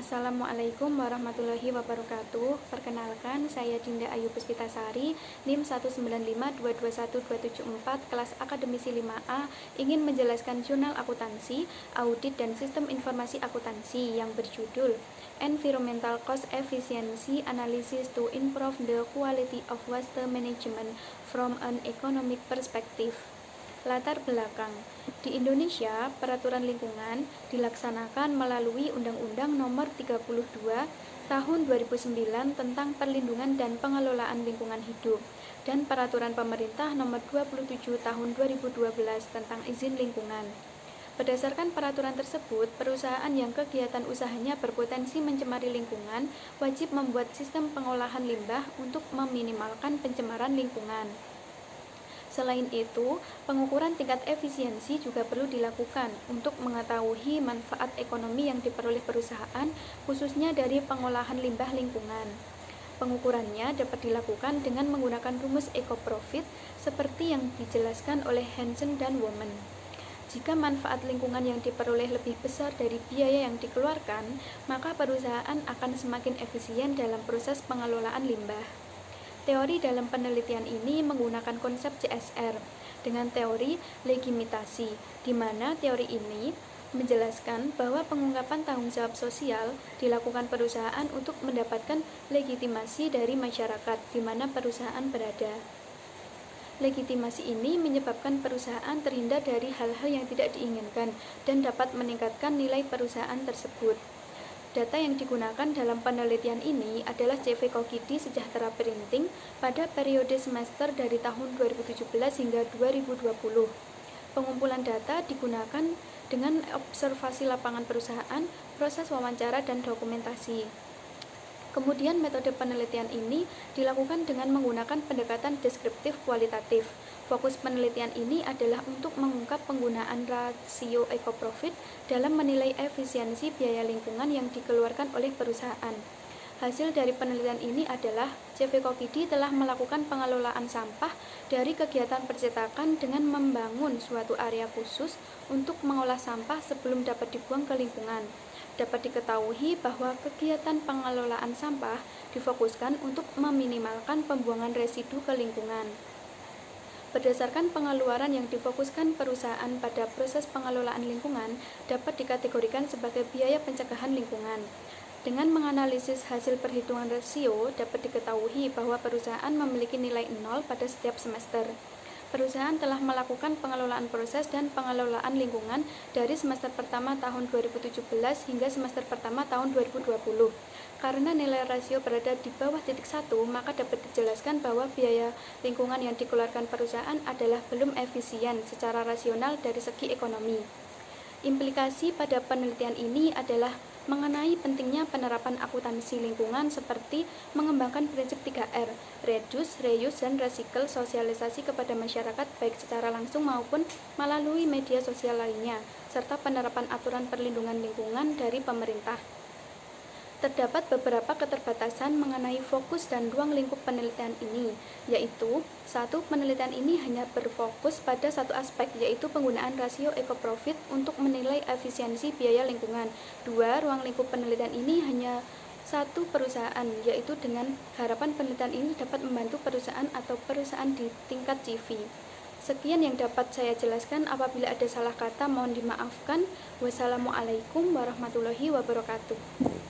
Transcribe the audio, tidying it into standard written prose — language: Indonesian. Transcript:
Assalamualaikum warahmatullahi wabarakatuh. Perkenalkan, saya Dinda Ayu Puspitasari, NIM 195221274, kelas akademisi 5A, ingin menjelaskan jurnal akuntansi, audit dan sistem informasi akuntansi yang berjudul Environmental Cost Efficiency Analysis to Improve the Quality of Waste Management from an Economic Perspective. Latar belakang. Di Indonesia, peraturan lingkungan dilaksanakan melalui Undang-Undang Nomor 32 Tahun 2009 tentang Perlindungan dan Pengelolaan Lingkungan Hidup dan Peraturan Pemerintah Nomor 27 Tahun 2012 tentang Izin Lingkungan. Berdasarkan peraturan tersebut, perusahaan yang kegiatan usahanya berpotensi mencemari lingkungan wajib membuat sistem pengolahan limbah untuk meminimalkan pencemaran lingkungan. Selain itu, pengukuran tingkat efisiensi juga perlu dilakukan untuk mengetahui manfaat ekonomi yang diperoleh perusahaan, khususnya dari pengolahan limbah lingkungan. Pengukurannya dapat dilakukan dengan menggunakan rumus eco-profit seperti yang dijelaskan oleh Hansen dan Women. Jika manfaat lingkungan yang diperoleh lebih besar dari biaya yang dikeluarkan, maka perusahaan akan semakin efisien dalam proses pengelolaan limbah. Teori dalam penelitian ini menggunakan konsep CSR dengan teori legitimasi, di mana teori ini menjelaskan bahwa pengungkapan tanggung jawab sosial dilakukan perusahaan untuk mendapatkan legitimasi dari masyarakat di mana perusahaan berada. Legitimasi ini menyebabkan perusahaan terhindar dari hal-hal yang tidak diinginkan dan dapat meningkatkan nilai perusahaan tersebut. Data yang digunakan dalam penelitian ini adalah CV Kokidi Sejahtera Printing pada periode semester dari tahun 2017 hingga 2020. Pengumpulan data digunakan dengan observasi lapangan perusahaan, proses wawancara, dan dokumentasi. Kemudian metode penelitian ini dilakukan dengan menggunakan pendekatan deskriptif kualitatif. Fokus penelitian ini adalah untuk mengungkap penggunaan rasio eco-profit dalam menilai efisiensi biaya lingkungan yang dikeluarkan oleh perusahaan. Hasil dari penelitian ini adalah CV Kokidi telah melakukan pengelolaan sampah dari kegiatan percetakan dengan membangun suatu area khusus untuk mengolah sampah sebelum dapat dibuang ke lingkungan. Dapat diketahui bahwa kegiatan pengelolaan sampah difokuskan untuk meminimalkan pembuangan residu ke lingkungan. Berdasarkan pengeluaran yang difokuskan perusahaan pada proses pengelolaan lingkungan dapat dikategorikan sebagai biaya pencegahan lingkungan. Dengan menganalisis hasil perhitungan rasio, dapat diketahui bahwa perusahaan memiliki nilai 0 pada setiap semester. Perusahaan telah melakukan pengelolaan proses dan pengelolaan lingkungan dari semester pertama tahun 2017 hingga semester pertama tahun 2020. Karena nilai rasio berada di bawah titik 1, maka dapat dijelaskan bahwa biaya lingkungan yang dikeluarkan perusahaan adalah belum efisien secara rasional dari segi ekonomi. Implikasi pada penelitian ini adalah mengenai pentingnya penerapan akuntansi lingkungan seperti mengembangkan prinsip 3R, reduce, reuse, dan recycle, sosialisasi kepada masyarakat baik secara langsung maupun melalui media sosial lainnya, serta penerapan aturan perlindungan lingkungan dari pemerintah. Terdapat beberapa keterbatasan mengenai fokus dan ruang lingkup penelitian ini, yaitu 1. Penelitian ini hanya berfokus pada satu aspek, yaitu penggunaan rasio eco-profit untuk menilai efisiensi biaya lingkungan. 2. Ruang lingkup penelitian ini hanya satu perusahaan, yaitu dengan harapan penelitian ini dapat membantu perusahaan atau perusahaan di tingkat CV. Sekian yang dapat saya jelaskan. Apabila ada salah kata mohon dimaafkan. Wassalamualaikum warahmatullahi wabarakatuh.